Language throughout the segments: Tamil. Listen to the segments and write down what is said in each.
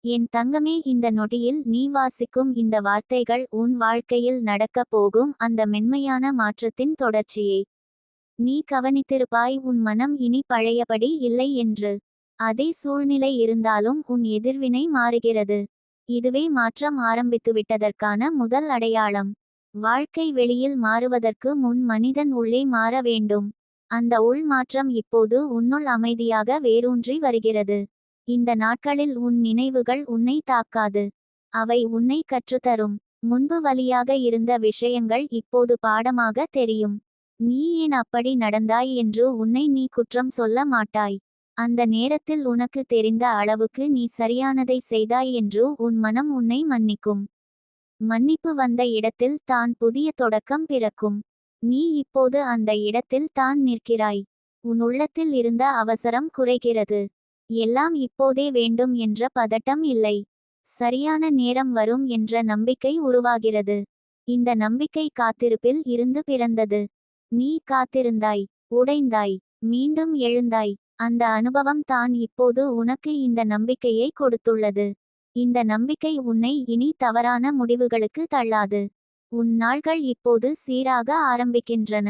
என் தங்கமே, இந்த நொடியில் நீ வாசிக்கும் இந்த வார்த்தைகள் உன் வாழ்க்கையில் நடக்கப் போகும் அந்த மென்மையான மாற்றத்தின் தொடர்ச்சியே. நீ கவனித்திருப்பாய், உன் மனம் இனி பழையபடி இல்லை என்று. அதே சூழ்நிலை இருந்தாலும் உன் எதிர்வினை மாறுகிறது. இதுவே மாற்றம் ஆரம்பித்துவிட்டதற்கான முதல் அடையாளம். வாழ்க்கை வெளியில் மாறுவதற்கு முன் மனிதன் உள்ளே மாற வேண்டும். அந்த உள் மாற்றம் இப்போது உன்னுள் அமைதியாக வேரூன்றி வருகிறது. இந்த நாட்களில் உன் நினைவுகள் உன்னை தாக்காது. அவை உன்னை கற்றுத்தரும். முன்பு வலியாக இருந்த விஷயங்கள் இப்போது பாடமாக தெரியும். நீ ஏன் அப்படி நடந்தாய் என்று உன்னை நீ குற்றம் சொல்ல மாட்டாய். அந்த நேரத்தில் உனக்கு தெரிந்த அளவுக்கு நீ சரியானதை செய்தாய் என்று உன் மனம் உன்னை மன்னிக்கும். மன்னிப்பு வந்த இடத்தில் தான் புதிய தொடக்கம் பிறக்கும். நீ இப்போது அந்த இடத்தில் தான் நிற்கிறாய். உன் உள்ளத்தில் இருந்த அவசரம் குறைகிறது. எல்லாம் இப்போதே வேண்டும் என்ற பதட்டம் இல்லை. சரியான நேரம் வரும் என்ற நம்பிக்கை உருவாகிறது. இந்த நம்பிக்கை காத்திருப்பில் இருந்து பிறந்தது. நீ காத்திருந்தாய், உடைந்தாய், மீண்டும் எழுந்தாய். அந்த அனுபவம் தான் இப்போது உனக்கு இந்த நம்பிக்கையை கொடுத்துள்ளது. இந்த நம்பிக்கை உன்னை இனி தவறான முடிவுகளுக்கு தள்ளாது. உன் நாள்கள் இப்போது சீராக ஆரம்பிக்கின்றன.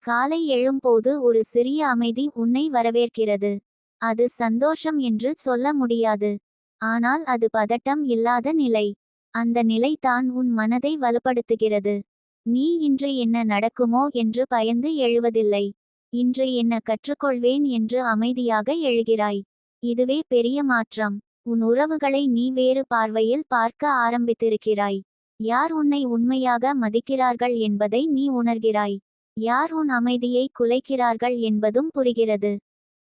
காலை எழும்போது ஒரு சிறிய அமைதி உன்னை வரவேற்கிறது. அது சந்தோஷம் என்று சொல்ல முடியாது. ஆனால் அது பதட்டம் இல்லாத நிலை. அந்த நிலை தான் உன் மனதை வலுப்படுத்துகிறது. நீ இன்று என்ன நடக்குமோ என்று பயந்து எழுவதில்லை. இன்று என்ன கற்றுக்கொள்வேன் என்று அமைதியாக எழுகிறாய். இதுவே பெரிய மாற்றம். உன் உறவுகளை நீ வேறு பார்வையில் பார்க்க ஆரம்பித்திருக்கிறாய். யார் உன்னை உண்மையாக மதிக்கிறார்கள் என்பதை நீ உணர்கிறாய். யார் உன் அமைதியை குலைக்கிறார்கள் என்பதும் புரிகிறது.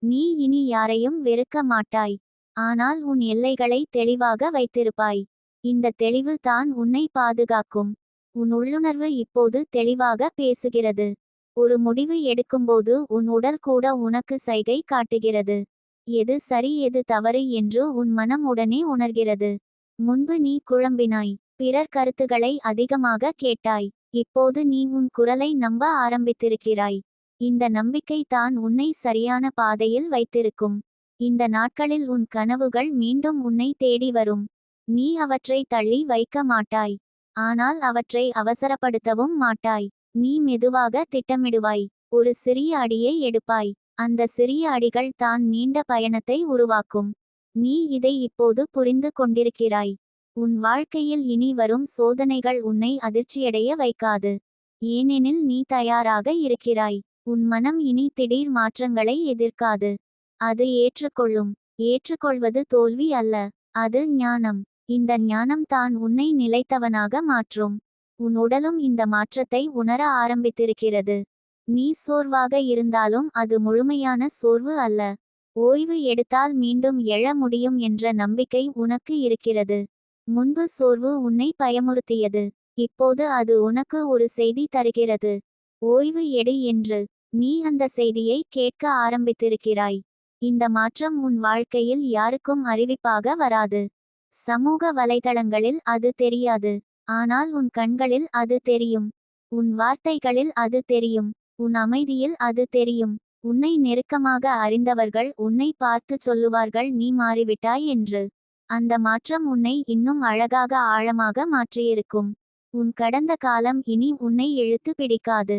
நீ இனி யாரையும் வெறுக்க மாட்டாய். ஆனால் உன் எல்லைகளை தெளிவாக வைத்திருப்பாய். இந்த தெளிவு தான் உன்னை பாதுகாக்கும். உன் உள்ளுணர்வு இப்போது தெளிவாக பேசுகிறது. ஒரு முடிவு எடுக்கும்போது உன் உடல் கூட உனக்கு சைகை காட்டுகிறது. எது சரி எது தவறு என்று உன் மனம் உடனே உணர்கிறது. முன்பு நீ குழம்பினாய், பிறர் கருத்துக்களை அதிகமாக கேட்டாய். இப்போது நீ உன் குரலை நம்ப ஆரம்பித்திருக்கிறாய். இந்த நம்பிக்கை தான் உன்னை சரியான பாதையில் வைத்திருக்கும். இந்த நாட்களில் உன் கனவுகள் மீண்டும் உன்னை தேடி வரும். நீ அவற்றை தள்ளி வைக்க மாட்டாய். ஆனால் அவற்றை அவசரப்படுத்தவும் மாட்டாய். நீ மெதுவாக திட்டமிடுவாய். ஒரு சிறிய அடியை எடுப்பாய். அந்த சிறிய அடிகள் தான் நீண்ட பயணத்தை உருவாக்கும். நீ இதை இப்போது புரிந்து கொண்டிருக்கிறாய். உன் வாழ்க்கையில் இனி வரும் சோதனைகள் உன்னை அதிர்ச்சியடைய வைக்காது. ஏனெனில் நீ தயாராக இருக்கிறாய். உன் மனம் இனி திடீர் மாற்றங்களை எதிர்க்காது. அது ஏற்றுக்கொள்ளும். ஏற்றுக்கொள்வது தோல்வி அல்ல, அது ஞானம். இந்த ஞானம் தான் உன்னை நிலைத்தவனாக மாற்றும். உன் உடலும் இந்த மாற்றத்தை உணர ஆரம்பித்திருக்கிறது. நீ சோர்வாக இருந்தாலும் அது முழுமையான சோர்வு அல்ல. ஓய்வு எடுத்தால் மீண்டும் எழ முடியும் என்ற நம்பிக்கை உனக்கு இருக்கிறது. முன்பு சோர்வு உன்னை பயமுறுத்தியது. இப்போது அது உனக்கு ஒரு செய்தி தருகிறது. ஓய்வு எடு என்று. நீ அந்த செய்தியை கேட்க ஆரம்பித்திருக்கிறாய். இந்த மாற்றம் உன் வாழ்க்கையில் யாருக்கும் அறிவிப்பாக வராது. சமூக வலைதளங்களில் அது தெரியாது. ஆனால் உன் கண்களில் அது தெரியும். உன் வார்த்தைகளில் அது தெரியும். உன் அமைதியில் அது தெரியும். உன்னை நெருக்கமாக அறிந்தவர்கள் உன்னை பார்த்து சொல்லுவார்கள், நீ மாறிவிட்டாய் என்று. அந்த மாற்றம் உன்னை இன்னும் அழகாக ஆழமாக மாற்றியிருக்கும். உன் கடந்த காலம் இனி உன்னை இழுத்து பிடிக்காது.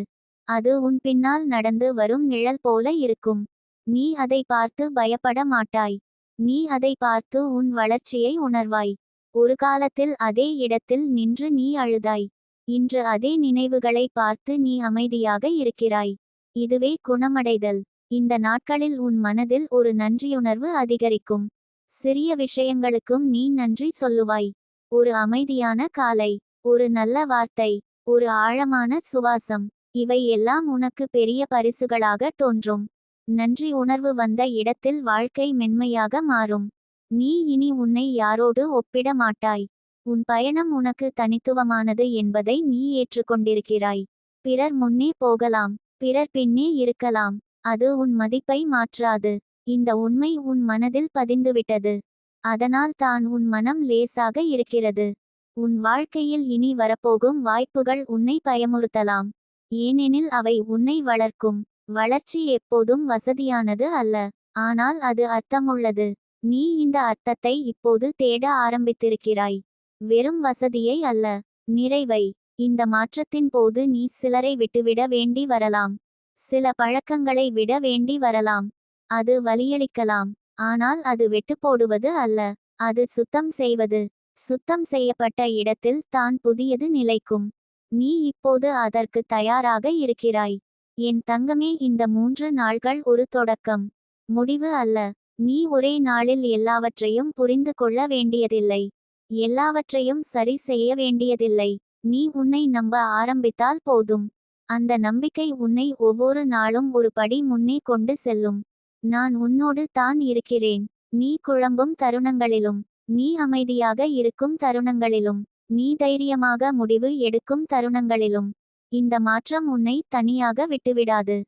அது உன் பின்னால் நடந்து வரும் நிழல் போல இருக்கும். நீ அதை பார்த்து பயப்பட மாட்டாய். நீ அதை பார்த்து உன் வளர்ச்சியை உணர்வாய். ஒரு காலத்தில் அதே இடத்தில் நின்று நீ அழுதாய். இன்று அதே நினைவுகளை பார்த்து நீ அமைதியாக இருக்கிறாய். இதுவே குணமடைதல். இந்த நாட்களில் உன் மனதில் ஒரு நன்றியுணர்வு அதிகரிக்கும். சிறிய விஷயங்களுக்கும் நீ நன்றி சொல்லுவாய். ஒரு அமைதியான காலை, ஒரு நல்ல வார்த்தை, ஒரு ஆழமான சுவாசம். இவை எல்லாம் உனக்கு பெரிய பரிசுகளாக தோன்றும். நன்றி உணர்வு வந்த இடத்தில் வாழ்க்கை மென்மையாக மாறும். நீ இனி உன்னை யாரோடு ஒப்பிட மாட்டாய். உன் பயணம் உனக்கு தனித்துவமானது என்பதை நீ ஏற்றுக்கொண்டிருக்கிறாய். பிறர் முன்னே போகலாம், பிறர் பின்னே இருக்கலாம். அது உன் மதிப்பை மாற்றாது. இந்த உண்மை உன் மனதில் பதிந்துவிட்டது. அதனால் தான் உன் மனம் லேசாக இருக்கிறது. உன் வாழ்க்கையில் இனி வரப்போகும் வாய்ப்புகள் உன்னை பயமுறுத்தலாம். ஏனெனில் அவை உன்னை வளர்க்கும். வளர்ச்சி எப்போதும் வசதியானது அல்ல, ஆனால் அது அர்த்தமுள்ளது. நீ இந்த அர்த்தத்தை இப்போது தேட ஆரம்பித்திருக்கிறாய். வெறும் வசதியை அல்ல, நிறைவை. இந்த மாற்றத்தின் போது நீ சிலரை விட்டுவிட வேண்டி வரலாம். சில பழக்கங்களை விட வேண்டி வரலாம். அது வலியளிக்கலாம். ஆனால் அது வெட்டுப்போடுவது அல்ல. அது சுத்தம் செய்வது. சுத்தம் செய்யப்பட்ட இடத்தில் தான் புதியது நிலைக்கும். நீ இப்போது அதற்கு தயாராக இருக்கிறாய். என் தங்கமே, இந்த 3 நாள்கள் ஒரு தொடக்கம், முடிவு அல்ல. நீ ஒரே நாளில் எல்லாவற்றையும் புரிந்து கொள்ள வேண்டியதில்லை. எல்லாவற்றையும் சரி செய்ய வேண்டியதில்லை. நீ உன்னை நம்ப ஆரம்பித்தால் போதும். அந்த நம்பிக்கை உன்னை ஒவ்வொரு நாளும் ஒரு படி முன்னே கொண்டு செல்லும். நான் உன்னோடு தான் இருக்கிறேன். நீ குழம்பும் தருணங்களிலும், நீ அமைதியாக இருக்கும் தருணங்களிலும், நீ தைரியமாக முடிவு எடுக்கும் தருணங்களிலும். இந்த மாற்றம் உன்னை தனியாக விட்டுவிடாது.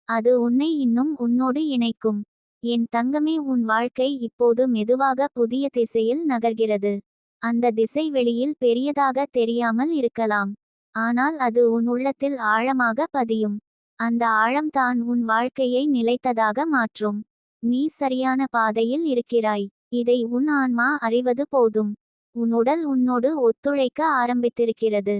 அது உன்னை இன்னும் உன்னோடு இணைக்கும். என் தங்கமே, உன் வாழ்க்கை இப்போது மெதுவாக புதிய திசையில் நகர்கிறது. அந்த திசை வெளியில் பெரியதாக தெரியாமல் இருக்கலாம். ஆனால் அது உன் உள்ளத்தில் ஆழமாக பதியும். அந்த ஆழம்தான் உன் வாழ்க்கையை நிலைத்ததாக மாற்றும். நீ சரியான பாதையில் இருக்கிறாய். இதை உன் ஆன்மா அறிவது போதும். உன் உடல் உன்னோடு ஒத்துழைக்க ஆரம்பித்திருக்கிறது.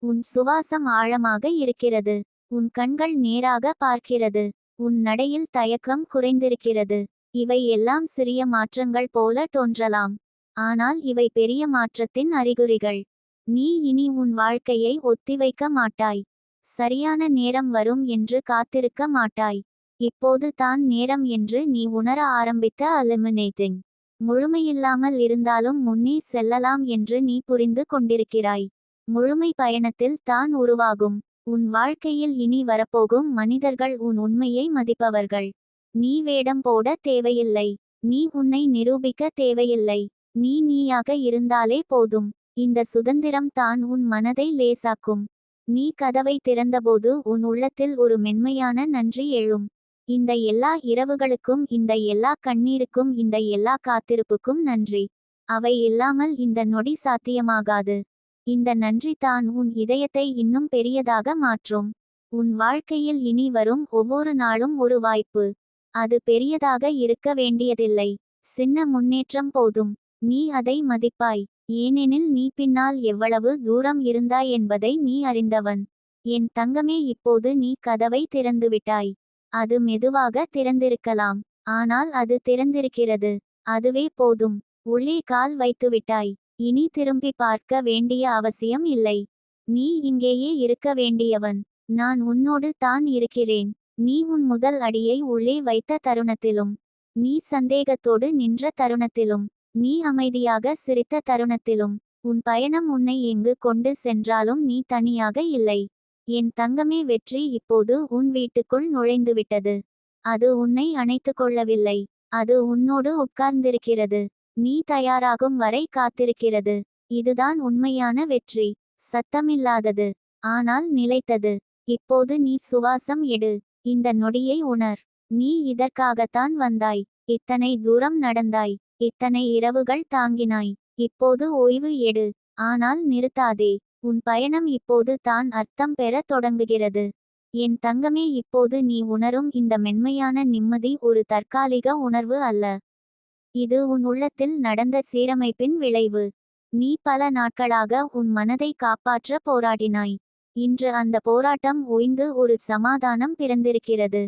உன் சுவாசம் ஆழமாக இருக்கிறது. உன் கண்கள் நேராக பார்க்கிறது. உன் நடையில் தயக்கம் குறைந்திருக்கிறது. இவை எல்லாம் சிறிய மாற்றங்கள் போல தோன்றலாம். ஆனால் இவை பெரிய மாற்றத்தின் அறிகுறிகள். நீ இனி உன் வாழ்க்கையை ஒத்திவைக்க மாட்டாய். சரியான நேரம் வரும் என்று காத்திருக்க மாட்டாய். இப்போது தான் நேரம் என்று நீ உணர ஆரம்பித்த அலிமினேட்டிங். முழுமையில்லாமல் இருந்தாலும் முன்னே செல்லலாம் என்று நீ புரிந்து கொண்டிருக்கிறாய். முழுமை பயணத்தில் தான் உருவாகும். உன் வாழ்க்கையில் இனி வரப்போகும் மனிதர்கள் உன் உண்மையை மதிப்பவர்கள். நீ வேடம் போட தேவையில்லை. நீ உன்னை நிரூபிக்க தேவையில்லை. நீ நீயாக இருந்தாலே போதும். இந்த சுதந்திரம் தான் உன் மனதை லேசாக்கும். நீ கதவை திறந்தபோது உன் உள்ளத்தில் ஒரு மென்மையான நன்றி எழும். இந்த எல்லா இரவுகளுக்கும், இந்த எல்லா கண்ணீருக்கும், இந்த எல்லா காத்திருப்புக்கும் நன்றி. அவை இல்லாமல் இந்த நொடி சாத்தியமாகாது. இந்த நன்றி தான் உன் இதயத்தை இன்னும் பெரியதாக மாற்றும். உன் வாழ்க்கையில் இனி வரும் ஒவ்வொரு நாளும் ஒரு வாய்ப்பு. அது பெரியதாக இருக்க வேண்டியதில்லை. சின்ன முன்னேற்றம் போதும். நீ அதை மதிப்பாய். ஏனெனில் நீ பின்னால் எவ்வளவு தூரம் இருந்தாய் என்பதை நீ அறிந்தவன். என் தங்கமே, இப்போது நீ கதவை திறந்துவிட்டாய். அது மெதுவாக திறந்திருக்கலாம். ஆனால் அது திறந்திருக்கிறது. அதுவே போதும். உள்ளே கால் வைத்துவிட்டாய். இனி திரும்பி பார்க்க வேண்டிய அவசியம் இல்லை. நீ இங்கேயே இருக்க வேண்டியவன். நான் உன்னோடு தான் இருக்கிறேன். நீ உன் முதல் அடியை உள்ளே வைத்த தருணத்திலும், நீ சந்தேகத்தோடு நின்ற தருணத்திலும், நீ அமைதியாக சிரித்த தருணத்திலும், உன் பயணம் உன்னை எங்கு கொண்டு சென்றாலும் நீ தனியாக இல்லை. என் தங்கமே, வெற்றி இப்போது உன் வீட்டுக்குள் நுழைந்துவிட்டது. அது உன்னை அணைத்துக் கொள்ளவில்லை. அது உன்னோடு உட்கார்ந்திருக்கிறது. நீ தயாராகும் வரை காத்திருக்கிறது. இதுதான் உண்மையான வெற்றி. சத்தமில்லாதது, ஆனால் நிலைத்தது. இப்போது நீ சுவாசம் எடு. இந்த நொடியை உணர். நீ இதற்காகத்தான் வந்தாய். இத்தனை தூரம் நடந்தாய். இத்தனை இரவுகள் தாங்கினாய். இப்போது ஓய்வு எடு. ஆனால் நிறுத்தாதே. உன் பயணம் இப்போது தான் அர்த்தம் பெற தொடங்குகிறது. என் தங்கமே, இப்போது நீ உணரும் இந்த மென்மையான நிம்மதி ஒரு தற்காலிக உணர்வு அல்ல. இது உன் உள்ளத்தில் நடந்த சீரமைப்பின் விளைவு. நீ பல நாட்களாக உன் மனதை காப்பாற்ற போராடினாய். இன்று அந்த போராட்டம் ஓய்ந்து ஒரு சமாதானம் பிறந்திருக்கிறது.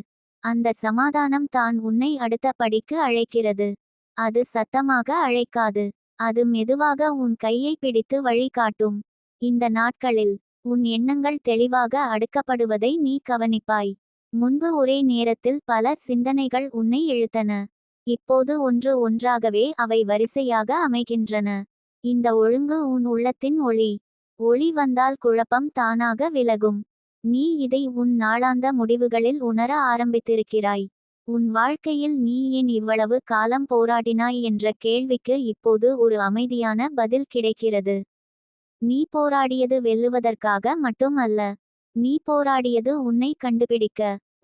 அந்த சமாதானம் தான் உன்னை அடுத்த படிக்கு அழைக்கிறது. அது சத்தமாக அழைக்காது. அது மெதுவாக உன் கையை பிடித்து வழிகாட்டும். இந்த நாட்களில் உன் எண்ணங்கள் தெளிவாக அடுக்கப்படுவதை நீ கவனிப்பாய். முன்பு ஒரே நேரத்தில் பல சிந்தனைகள் உன்னை இழுத்தன. இப்போது ஒன்று ஒன்றாகவே அவை வரிசையாக அமைகின்றன. இந்த ஒழுங்கு உன் உள்ளத்தின் ஒளி. ஒளி வந்தால் குழப்பம் தானாக விலகும். நீ இதை உன் நாளாந்த முடிவுகளில் உணர ஆரம்பித்திருக்கிறாய். உன் வாழ்க்கையில் நீ ஏன் இவ்வளவு காலம் போராடினாய் என்ற கேள்விக்கு இப்போது ஒரு அமைதியான பதில் கிடைக்கிறது. நீ போராடியது வெல்லுவதற்காக மட்டும் அல்ல. நீ போராடியது உன்னை கண்டுபிடிக்க,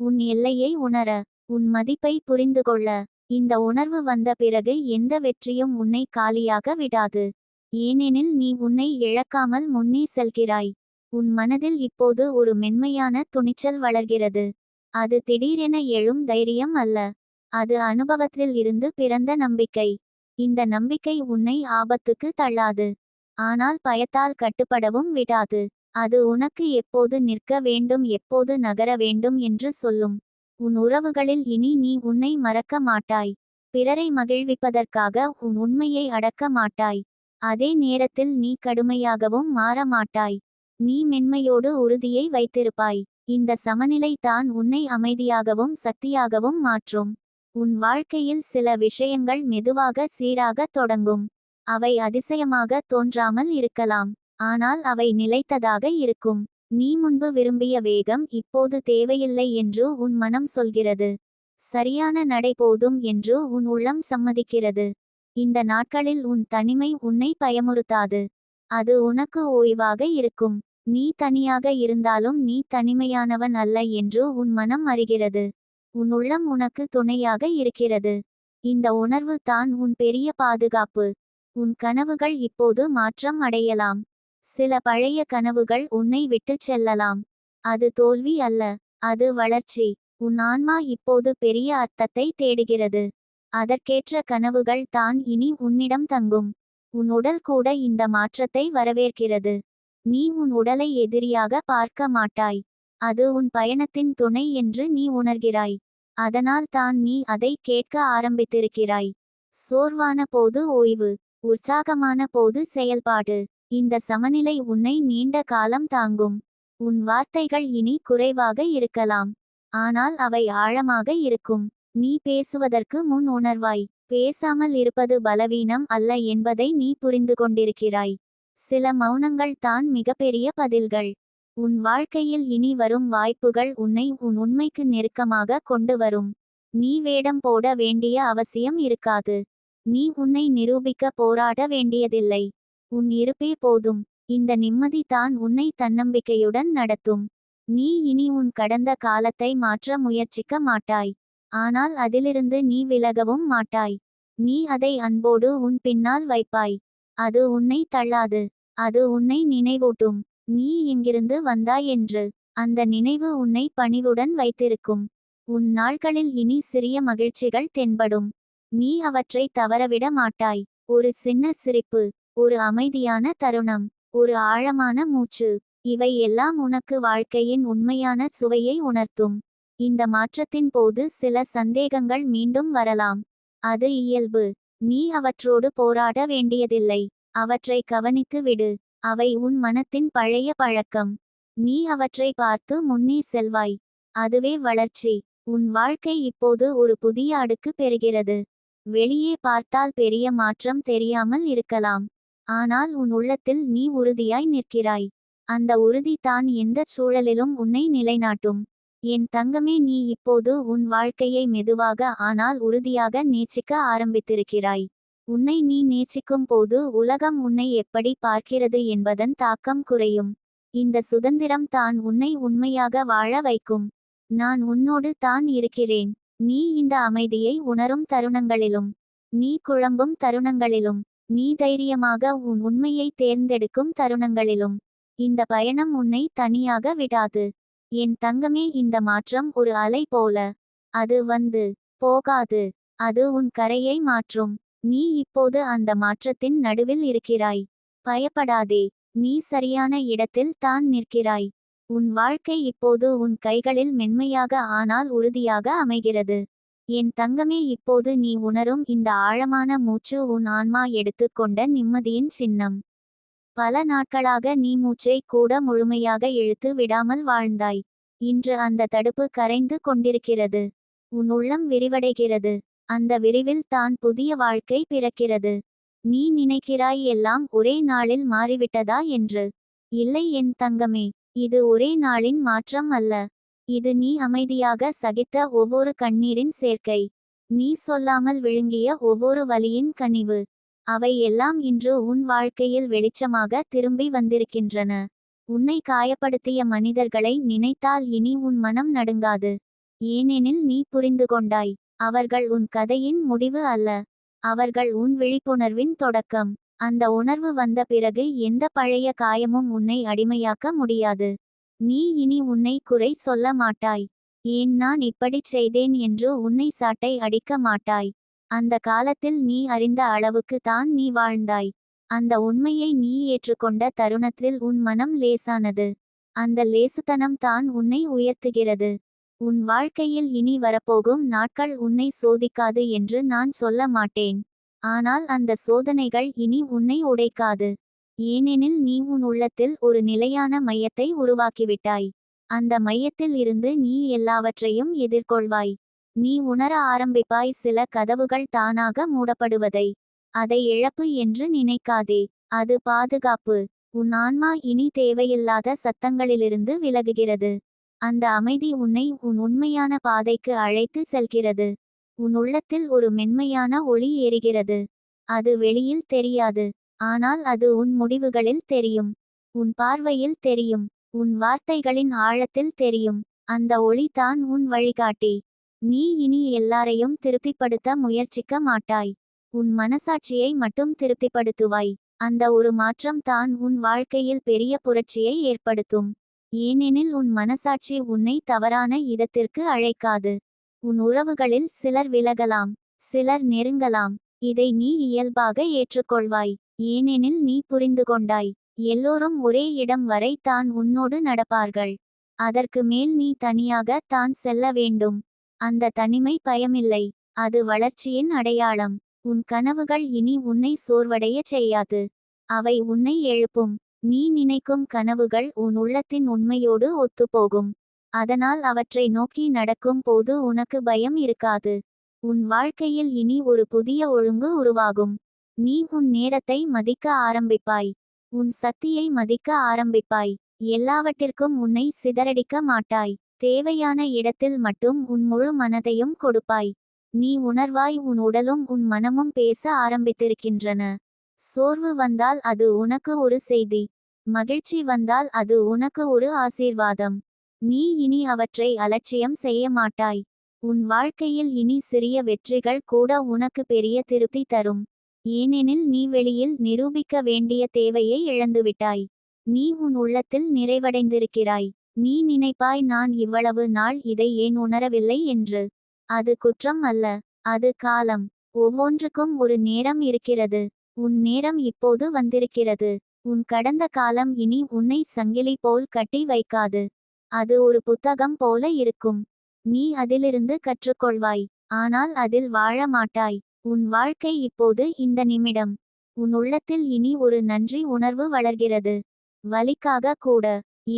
உன் எல்லையை உணர, உன் மதிப்பை புரிந்துகொள்ள. இந்த உணர்வு வந்த பிறகு எந்த வெற்றியும் உன்னை காலியாக விடாது. ஏனெனில் நீ உன்னை இழக்காமல் முன்னே செல்கிறாய். உன் மனதில் இப்போது ஒரு மென்மையான துணிச்சல் வளர்கிறது. அது திடீரென எழும் தைரியம் அல்ல. அது அனுபவத்தில் இருந்து பிறந்த நம்பிக்கை. இந்த நம்பிக்கை உன்னை ஆபத்துக்கு தள்ளாது. ஆனால் பயத்தால் கட்டுப்படவும் விடாது. அது உனக்கு எப்போது நிற்க வேண்டும் எப்போது நகர வேண்டும் என்று சொல்லும். உன் உறவுகளில் இனி நீ உன்னை மறக்க மாட்டாய். பிறரை மகிழ்விப்பதற்காக உன் உண்மையை அடக்க மாட்டாய். அதே நேரத்தில் நீ கடுமையாகவும் மாற மாட்டாய். நீ மென்மையோடு உறுதியை வைத்திருப்பாய். இந்த சமநிலை தான் உன்னை அமைதியாகவும் சக்தியாகவும் மாற்றும். உன் வாழ்க்கையில் சில விஷயங்கள் மெதுவாக சீராக தொடங்கும். அவை அதிசயமாக தோன்றாமல் இருக்கலாம். ஆனால் அவை நிலைத்ததாக இருக்கும். நீ முன்பு விரும்பிய வேகம் இப்போது தேவையில்லை என்று உன் மனம் சொல்கிறது. சரியான நடை போதும் என்று உன் உள்ளம் சம்மதிக்கிறது. இந்த நாட்களில் உன் தனிமை உன்னை பயமுறுத்தாது. அது உனக்கு ஓய்வாக இருக்கும். நீ தனியாக இருந்தாலும் நீ தனிமையானவன் அல்ல என்று உன் மனம் அறிகிறது. உன் உள்ளம் உனக்கு துணையாக இருக்கிறது. இந்த உணர்வு தான் உன் பெரிய பாதுகாப்பு. உன் கனவுகள் இப்போது மாற்றம் அடையலாம். சில பழைய கனவுகள் உன்னை விட்டுச் செல்லலாம். அது தோல்வி அல்ல, அது வளர்ச்சி. உன் ஆன்மா இப்போது பெரிய அர்த்தத்தை தேடுகிறது. அதற்கேற்ற கனவுகள் தான் இனி உன்னிடம் தங்கும். உன் உடல் கூட இந்த மாற்றத்தை வரவேற்கிறது. நீ உன் உடலை எதிரியாக பார்க்க மாட்டாய். அது உன் பயணத்தின் துணை என்று நீ உணர்கிறாய். அதனால் தான் நீ அதை கேட்க ஆரம்பித்திருக்கிறாய். சோர்வான போது ஓய்வு, உற்சாகமான போது செயல்பாடு. இந்த சமநிலை உன்னை நீண்ட காலம் தாங்கும். உன் வார்த்தைகள் இனி குறைவாக இருக்கலாம். ஆனால் அவை ஆழமாக இருக்கும். நீ பேசுவதற்கு முன் உணர்வாய். பேசாமல் இருப்பது பலவீனம் அல்ல என்பதை நீ புரிந்து கொண்டிருக்கிறாய். சில மௌனங்கள் தான் மிகப்பெரிய பதில்கள். உன் வாழ்க்கையில் இனி வரும் வாய்ப்புகள் உன்னை உன் உண்மைக்கு நெருக்கமாக கொண்டு வரும். நீ வேடம் போட வேண்டிய அவசியம் இருக்காது. நீ உன்னை நிரூபிக்க போராட வேண்டியதில்லை. உன் இருப்பே போதும். இந்த நிம்மதி தான் உன்னை தன்னம்பிக்கையுடன் நடத்தும். நீ இனி உன் கடந்த காலத்தை மாற்ற முயற்சிக்க மாட்டாய். ஆனால் அதிலிருந்து நீ விலகவும் மாட்டாய். நீ அதை அன்போடு உன் பின்னால் வைப்பாய். அது உன்னை தள்ளாது. அது உன்னை நினைவூட்டும். நீ எங்கிருந்து வந்தாய் என்று. அந்த நினைவு உன்னை பணிவுடன் வைத்திருக்கும். உன் நாட்களில் இனி சிறிய மகிழ்ச்சிகள் தென்படும். நீ அவற்றை தவறவிட மாட்டாய். ஒரு சின்ன சிரிப்பு, ஒரு அமைதியான தருணம், ஒரு ஆழமான மூச்சு. இவை எல்லாம் உனக்கு வாழ்க்கையின் உண்மையான சுவையை உணர்த்தும். இந்த மாற்றத்தின் போது சில சந்தேகங்கள் மீண்டும் வரலாம். அது இயல்பு. நீ அவற்றோடு போராட வேண்டியதில்லை. அவற்றை கவனித்து விடு. அவை உன் மனத்தின் பழைய பழக்கம். நீ அவற்றை பார்த்து முன்னே செல்வாய். அதுவே வளர்ச்சி. உன் வாழ்க்கை இப்போது ஒரு புதிய அடுக்கு பெறுகிறது. வெளியே பார்த்தால் பெரிய மாற்றம் தெரியாமல் இருக்கலாம். ஆனால் உன் உள்ளத்தில் நீ உறுதியாய் நிற்கிறாய். அந்த உறுதி தான் எந்த சூழலிலும் உன்னை நிலைநாட்டும். என் தங்கமே, நீ இப்போது உன் வாழ்க்கையை மெதுவாக ஆனால் உறுதியாக நேசிக்க ஆரம்பித்திருக்கிறாய். உன்னை நீ நேசிக்கும் போது உலகம் உன்னை எப்படி பார்க்கிறது என்பதன் தாக்கம் குறையும். இந்த சுதந்திரம் தான் உன்னை உண்மையாக வாழ வைக்கும். நான் உன்னோடு தான் இருக்கிறேன். நீ இந்த அமைதியை உணரும் தருணங்களிலும், நீ குழம்பும் தருணங்களிலும், நீ தைரியமாக உன் உண்மையை தேர்ந்தெடுக்கும் தருணங்களிலும், இந்த பயணம் உன்னை தனியாக விடாது. என் தங்கமே, இந்த மாற்றம் ஒரு அலை போல. அது வந்து போகாது. அது உன் கரையை மாற்றும். நீ இப்போது அந்த மாற்றத்தின் நடுவில் இருக்கிறாய். பயப்படாதே. நீ சரியான இடத்தில் தான் நிற்கிறாய். உன் வாழ்க்கை இப்போது உன் கைகளில் மென்மையாக ஆனால் உறுதியாக அமைகிறது. என் தங்கமே, இப்போது நீ உணரும் இந்த ஆழமான மூச்சு உன் ஆன்மா எடுத்துக்கொண்ட நிம்மதியின் சின்னம். பல நாட்களாக நீ மூச்சை கூட முழுமையாக இழுத்து விடாமல் வாழ்ந்தாய். இன்று அந்த தடுப்பு கரைந்து கொண்டிருக்கிறது. உன் உள்ளம் விரிவடைகிறது. அந்த விரிவில் தான் புதிய வாழ்க்கை பிறக்கிறது. நீ நினைக்கிறாய் எல்லாம் ஒரே நாளில் மாறிவிட்டதா என்று. இல்லை என் தங்கமே, இது ஒரே நாளின் மாற்றம் அல்ல. இது நீ அமைதியாக சகித்த ஒவ்வொரு கண்ணீரின் சேர்க்கை. நீ சொல்லாமல் விழுங்கிய ஒவ்வொரு வலியின் கனிவு. அவை எல்லாம் இன்று உன் வாழ்க்கையில் வெளிச்சமாக திரும்பி வந்திருக்கின்றன. உன்னை காயப்படுத்திய மனிதர்களை நினைத்தால் இனி உன் மனம் நடுங்காது. ஏனெனில் நீ புரிந்து கொண்டாய். அவர்கள் உன் கதையின் முடிவு அல்ல. அவர்கள் உன் விழிப்புணர்வின் தொடக்கம். அந்த உணர்வு வந்த பிறகு எந்த பழைய காயமும் உன்னை அடிமையாக்க முடியாது. நீ இனி உன்னை குறை சொல்ல மாட்டாய். ஏன் நான் இப்படிச் செய்தேன் என்று உன்னை சாட்டை அடிக்க மாட்டாய். அந்த காலத்தில் நீ அறிந்த அளவுக்கு தான் நீ வாழ்ந்தாய். அந்த உண்மையை நீ ஏற்றுக்கொண்ட தருணத்தில் உன் மனம் லேசானது. அந்த லேசுத்தனம் தான் உன்னை உயர்த்துகிறது. உன் வாழ்க்கையில் இனி வரப்போகும் நாட்கள் உன்னை சோதிக்காது என்று நான் சொல்ல மாட்டேன். ஆனால் அந்த சோதனைகள் இனி உன்னை உடைக்காது. ஏனெனில் நீ உன் உள்ளத்தில் ஒரு நிலையான மையத்தை உருவாக்கிவிட்டாய். அந்த மையத்தில் இருந்து நீ எல்லாவற்றையும் எதிர்கொள்வாய். நீ உணர ஆரம்பிப்பாய் சில கதவுகள் தானாக மூடப்படுவதை. அதை இழப்பு என்று நினைக்காதே. அது பாதுகாப்பு. உன் ஆன்மா இனி தேவையில்லாத சத்தங்களிலிருந்து விலகுகிறது. அந்த அமைதி உன்னை உன் உண்மையான பாதைக்கு அழைத்து செல்கிறது. உன் உள்ளத்தில் ஒரு மென்மையான ஒளி எரிகிறது. அது வெளியில் தெரியாது. ஆனால் அது உன் முடிவுகளில் தெரியும். உன் பார்வையில் தெரியும். உன் வார்த்தைகளின் ஆழத்தில் தெரியும். அந்த ஒளி தான் உன் வழிகாட்டி. நீ இனி எல்லாரையும் திருப்திப்படுத்த முயற்சிக்க மாட்டாய். உன் மனசாட்சியை மட்டும் திருப்திப்படுத்துவாய். அந்த ஒரு மாற்றம் தான் உன் வாழ்க்கையில் பெரிய புரட்சியை ஏற்படுத்தும். ஏனெனில் உன் மனசாட்சி உன்னை தவறான இடத்திற்கு அழைக்காது. உன் உறவுகளில் சிலர் விலகலாம், சிலர் நெருங்கலாம். இதை நீ இயல்பாக ஏற்றுக்கொள்வாய். ஏனெனில் நீ புரிந்துகொண்டாய், எல்லோரும் ஒரே இடம் வரை தான் உன்னோடு நடப்பார்கள். அதற்கு மேல் நீ தனியாக தான் செல்ல வேண்டும். அந்த தனிமை பயமில்லை, அது வளர்ச்சியின் அடையாளம். உன் கனவுகள் இனி உன்னை சோர்வடைய செய்யாது. அவை உன்னை எழுப்பும். நீ நினைக்கும் கனவுகள் உன் உள்ளத்தின் உண்மையோடு ஒத்துப்போகும். அதனால் அவற்றை நோக்கி நடக்கும் போது உனக்கு பயம் இருக்காது. உன் வாழ்க்கையில் இனி ஒரு புதிய ஒழுங்கு உருவாகும். நீ உன் நேரத்தை மதிக்க ஆரம்பிப்பாய். உன் சக்தியை மதிக்க ஆரம்பிப்பாய். எல்லாவற்றிற்கும் உன்னை சிதறடிக்க மாட்டாய். தேவையான இடத்தில் மட்டும் உன் முழு மனதையும் கொடுப்பாய். நீ உணர்வாய், உன் உடலும் உன் மனமும் பேச ஆரம்பித்திருக்கின்றன. சோர்வு வந்தால் அது உனக்கு ஒரு செய்தி. மகிழ்ச்சி வந்தால் அது உனக்கு ஒரு ஆசீர்வாதம். நீ இனி அவற்றை அலட்சியம் செய்ய மாட்டாய். உன் வாழ்க்கையில் இனி சிறிய வெற்றிகள் கூட உனக்கு பெரிய திருப்தி தரும். ஏனெனில் நீ வெளியில் நிரூபிக்க வேண்டிய தேவையை இழந்துவிட்டாய். நீ உன் உள்ளத்தில் நிறைவடைந்திருக்கிறாய். நீ நினைப்பாய், நான் இவ்வளவு நாள் இதை ஏன் உணரவில்லை என்று. அது குற்றம் அல்ல, அது காலம். ஒவ்வொன்றுக்கும் ஒரு நேரம் இருக்கிறது. உன் நேரம் இப்போது வந்திருக்கிறது. உன் கடந்த காலம் இனி உன்னை சங்கிலி போல் கட்டி வைக்காது. அது ஒரு புத்தகம் போல இருக்கும். நீ அதிலிருந்து கற்றுக்கொள்வாய், ஆனால் அதில் வாழ மாட்டாய். உன் வாழ்க்கை இப்போது இந்த நிமிடம். உன் உள்ளத்தில் இனி ஒரு நன்றி உணர்வு வளர்கிறது. வலிக்காக கூட.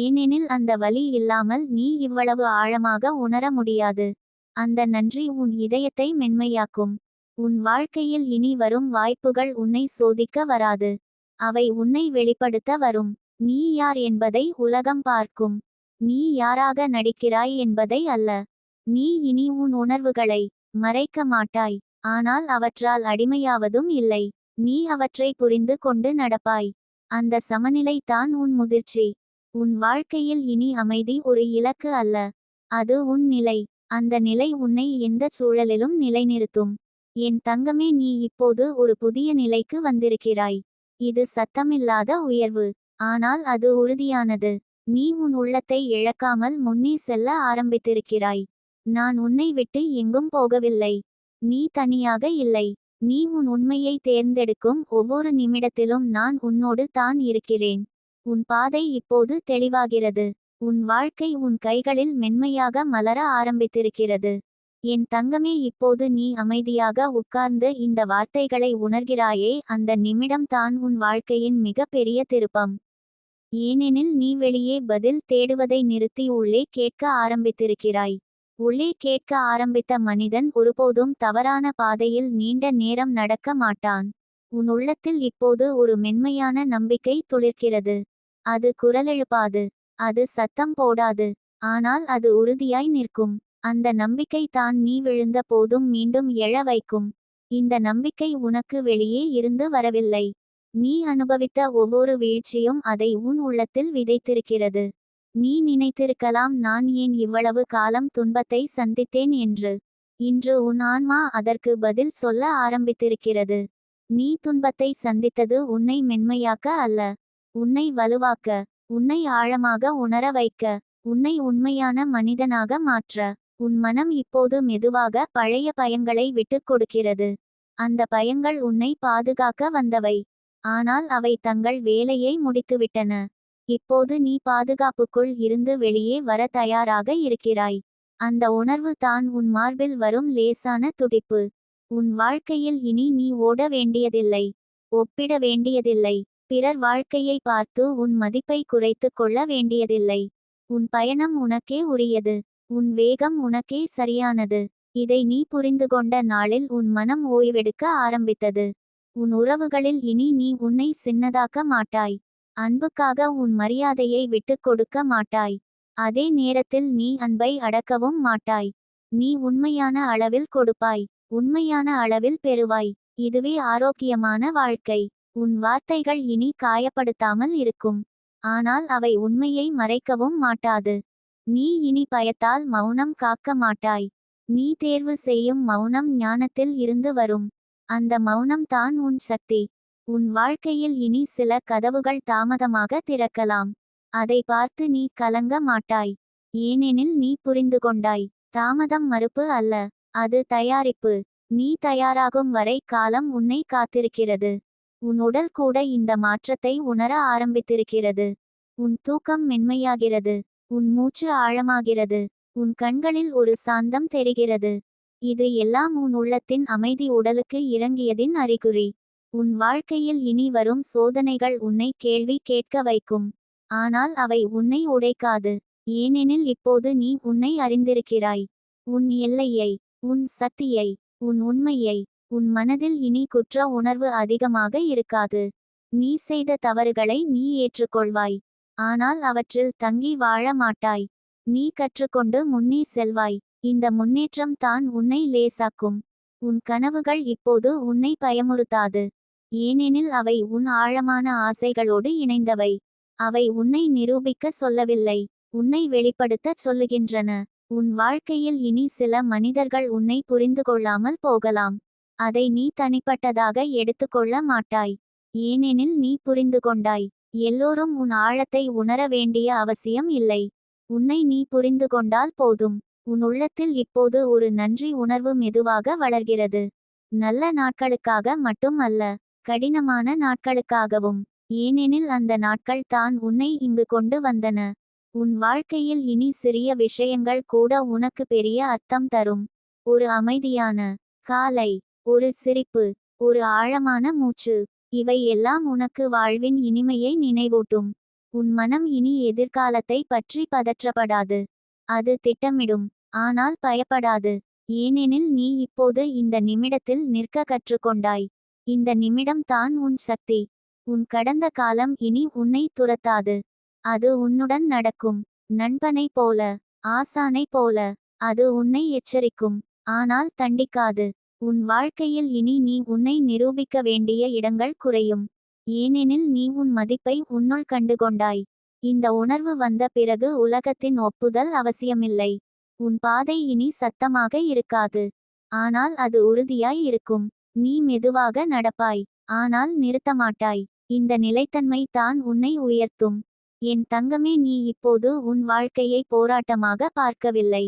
ஏனெனில் அந்த வலி இல்லாமல் நீ இவ்வளவு ஆழமாக உணர முடியாது. அந்த நன்றி உன் இதயத்தை மென்மையாக்கும். உன் வாழ்க்கையில் இனி வரும் வாய்ப்புகள் உன்னை சோதிக்க வராது. அவை உன்னை வெளிப்படுத்த வரும். நீ யார் என்பதை உலகம் பார்க்கும். நீ யாராக நடிக்கிறாய் என்பதை அல்ல. நீ இனி உன் உணர்வுகளை மறைக்க மாட்டாய். ஆனால் அவற்றால் அடிமையாவதும் இல்லை. நீ அவற்றை புரிந்து கொண்டு நடப்பாய். அந்த சமநிலை தான் உன் முதிர்ச்சி. உன் வாழ்க்கையில் இனி அமைதி ஒரு இலக்கு அல்ல, அது உன் நிலை. அந்த நிலை உன்னை எந்த சூழலிலும் நிலைநிறுத்தும். என் தங்கமே, நீ இப்போது ஒரு புதிய நிலைக்கு வந்திருக்கிறாய். இது சத்தமில்லாத உயர்வு, ஆனால் அது உறுதியானது. நீ உன் உள்ளத்தை இழக்காமல் முன்னே செல்ல ஆரம்பித்திருக்கிறாய். நான் உன்னை விட்டு எங்கும் போகவில்லை. நீ தனியாக இல்லை. நீ உன் உண்மையை தேர்ந்தெடுக்கும் ஒவ்வொரு நிமிடத்திலும் நான் உன்னோடு தான் இருக்கிறேன். உன் பாதை இப்போது தெளிவாகிறது. உன் வாழ்க்கை உன் கைகளில் மென்மையாக மலர ஆரம்பித்திருக்கிறது. என் தங்கமே, இப்போது நீ அமைதியாக உட்கார்ந்து இந்த வார்த்தைகளை உணர்கிறாயே, அந்த நிமிடம் தான் உன் வாழ்க்கையின் மிக பெரிய திருப்பம். ஏனெனில் நீ வெளியே பதில் தேடுவதை நிறுத்தி உள்ளே கேட்க ஆரம்பித்திருக்கிறாய். உள்ளே கேட்க ஆரம்பித்த மனிதன் ஒருபோதும் தவறான பாதையில் நீண்ட நேரம் நடக்க மாட்டான். உன் உள்ளத்தில் இப்போது ஒரு மென்மையான நம்பிக்கை துளிர்க்கிறது. அது குரலெழுப்பாது, அது சத்தம் போடாது, ஆனால் அது உறுதியாய் நிற்கும். அந்த நம்பிக்கை தான் நீ விழுந்த போதும் மீண்டும் எழ வைக்கும். இந்த நம்பிக்கை உனக்கு வெளியே இருந்து வரவில்லை. நீ அனுபவித்த ஒவ்வொரு வீழ்ச்சியும் அதை உன் உள்ளத்தில் விதைத்திருக்கிறது. நீ நினைத்திருக்கலாம், நான் ஏன் இவ்வளவு காலம் துன்பத்தை சந்தித்தேன் என்று. இன்று உன் ஆன்மா அதற்கு பதில் சொல்ல ஆரம்பித்திருக்கிறது. நீ துன்பத்தை சந்தித்தது உன்னை மென்மையாக்க அல்ல, உன்னை வலுவாக்க, உன்னை ஆழமாக உணர வைக்க, உன்னை உண்மையான மனிதனாக மாற்ற. உன் மனம் இப்போது மெதுவாக பழைய பயங்களை விட்டுக் கொடுக்கிறது. அந்த பயங்கள் உன்னை பாதுகாக்க வந்தவை. ஆனால் அவை தங்கள் வேலையை முடித்துவிட்டன. இப்போது நீ பாதுகாப்புக்குள் இருந்து வெளியே வர தயாராக இருக்கிறாய். அந்த உணர்வு தான் உன் மார்பில் வரும் லேசான துடிப்பு. உன் வாழ்க்கையில் இனி நீ ஓட வேண்டியதில்லை. ஒப்பிட வேண்டியதில்லை. பிறர் வாழ்க்கையை பார்த்து உன் மதிப்பை குறைத்து கொள்ள வேண்டியதில்லை. உன் பயணம் உனக்கே உரியது. உன் வேகம் உனக்கே சரியானது. இதை நீ புரிந்துகொண்ட நாளில் உன் மனம் ஓய்வெடுக்க ஆரம்பித்தது. உன் உறவுகளில் இனி நீ உன்னை சின்னதாக்க மாட்டாய். அன்புக்காக உன் மரியாதையை விட்டுக் கொடுக்க மாட்டாய். அதே நேரத்தில் நீ அன்பை அடக்கவும் மாட்டாய். நீ உண்மையான அளவில் கொடுப்பாய். உண்மையான அளவில் பெறுவாய். இதுவே ஆரோக்கியமான வாழ்க்கை. உன் வார்த்தைகள் இனி காயப்படுத்தாமல் இருக்கும். ஆனால் அவை உண்மையை மறைக்கவும் மாட்டாது. நீ இனி பயத்தால் மௌனம் காக்க மாட்டாய். நீ தேர்வு செய்யும் மௌனம் ஞானத்தில் இருந்து வரும். அந்த மௌனம் தான் உன் சக்தி. உன் வாழ்க்கையில் இனி சில கதவுகள் தாமதமாக திறக்கலாம். அதை பார்த்து நீ கலங்க மாட்டாய். ஏனெனில் நீ புரிந்து கொண்டாய். தாமதம் மறுப்பு அல்ல, அது தயாரிப்பு. நீ தயாராகும் வரை காலம் உன்னை காத்திருக்கிறது. உன் உடல் கூட இந்த மாற்றத்தை உணர ஆரம்பித்திருக்கிறது. உன் தூக்கம் மென்மையாகிறது. உன் மூச்சு ஆழமாகிறது. உன் கண்களில் ஒரு சாந்தம் தெரிகிறது. இது எல்லாம் உன் உள்ளத்தின் அமைதி உடலுக்கு இறங்கியதின் அறிகுறி. உன் வாழ்க்கையில் இனி வரும் சோதனைகள் உன்னை கேள்வி கேட்க வைக்கும். ஆனால் அவை உன்னை உடைக்காது. ஏனெனில் இப்போது நீ உன்னை அறிந்திருக்கிறாய். உன் எல்லையை, உன் சக்தியை, உன் உண்மையை. உன் மனதில் இனி குற்ற உணர்வு அதிகமாக இருக்காது. நீ செய்த தவறுகளை நீ ஏற்றுக்கொள்வாய். ஆனால் அவற்றில் தங்கி வாழ மாட்டாய். நீ கற்றுக்கொண்டு முன்னே செல்வாய். இந்த முன்னேற்றம் தான் உன்னை லேசாக்கும். உன் கனவுகள் இப்போது உன்னை பயமுறுத்தாது. ஏனெனில் அவை உன் ஆழமான ஆசைகளோடு இணைந்தவை. அவை உன்னை நிரூபிக்க சொல்லவில்லை, உன்னை வெளிப்படுத்தச் சொல்லுகின்றன. உன் வாழ்க்கையில் இனி சில மனிதர்கள் உன்னை புரிந்துகொள்ளாமல் போகலாம். அதை நீ தனிப்பட்டதாக எடுத்துக்கொள்ள மாட்டாய். ஏனெனில் நீ புரிந்து கொண்டாய். எல்லோரும் உன் ஆழத்தை உணர வேண்டிய அவசியம் இல்லை. உன்னை நீ புரிந்து கொண்டால் போதும். உன் உள்ளத்தில் இப்போது ஒரு நன்றி உணர்வு மெதுவாக வளர்கிறது. நல்ல நாட்களுக்காக மட்டும் அல்ல, கடினமான நாட்களுக்காகவும். ஏனெனில் அந்த நாட்கள் தான் உன்னை இங்கு கொண்டு வந்தன. உன் வாழ்க்கையில் இனி சிறிய விஷயங்கள் கூட உனக்கு பெரிய அர்த்தம் தரும். ஒரு அமைதியான காலை, ஒரு சிரிப்பு, ஒரு ஆழமான மூச்சு. இவை எல்லாம் உனக்கு வாழ்வின் இனிமையை நினைவூட்டும். உன் மனம் இனி எதிர்காலத்தை பற்றி பதற்றப்படாது. அது திட்டமிடும், ஆனால் பயப்படாது. ஏனெனில் நீ இப்போது இந்த நிமிடத்தில் நிற்க கற்றுக்கொண்டாய். இந்த நிமிடம் தான் உன் சக்தி. உன் கடந்த காலம் இனி உன்னை துரத்தாது. அது உன்னுடன் நடக்கும். நண்பனை போல, ஆசானை போல. அது உன்னை எச்சரிக்கும், ஆனால் தண்டிக்காது. உன் வாழ்க்கையில் இனி நீ உன்னை நிரூபிக்க வேண்டிய இடங்கள் குறையும். ஏனெனில் நீ உன் மதிப்பை உன்னுள் கண்டுகொண்டாய். இந்த உணர்வு வந்த பிறகு உலகத்தின் ஒப்புதல் அவசியமில்லை. உன் பாதை இனி சத்தமாக இருக்காது, ஆனால் அது உறுதியாய் இருக்கும். நீ மெதுவாக நடப்பாய், ஆனால் நிறுத்தமாட்டாய். இந்த நிலைத்தன்மை தான் உன்னை உயர்த்தும். என் தங்கமே, நீ இப்போது உன் வாழ்க்கையை போராட்டமாக பார்க்கவில்லை,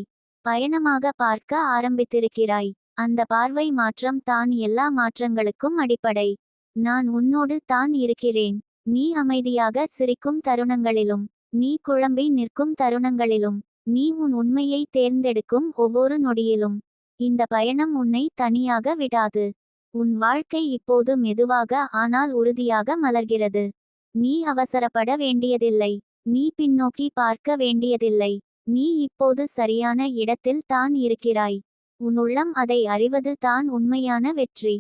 பயணமாக பார்க்க ஆரம்பித்திருக்கிறாய். அந்த பார்வை மாற்றம் தான் எல்லா மாற்றங்களுக்கும் அடிப்படை. நான் உன்னோடு தான் இருக்கிறேன். நீ அமைதியாக சிரிக்கும் தருணங்களிலும், நீ குழம்பி நிற்கும் தருணங்களிலும், நீ உன் உண்மையை தேர்ந்தெடுக்கும் ஒவ்வொரு நொடியிலும். இந்த பயணம் உன்னை தனியாக விடாது. உன் வாழ்க்கை இப்போது மெதுவாக ஆனால் உறுதியாக மலர்கிறது. நீ அவசரப்பட வேண்டியதில்லை. நீ பின்னோக்கி பார்க்க வேண்டியதில்லை. நீ இப்போது சரியான இடத்தில் தான் இருக்கிறாய். உன் உள்ளம் அதை அறிவது தான் உண்மையான வெற்றி.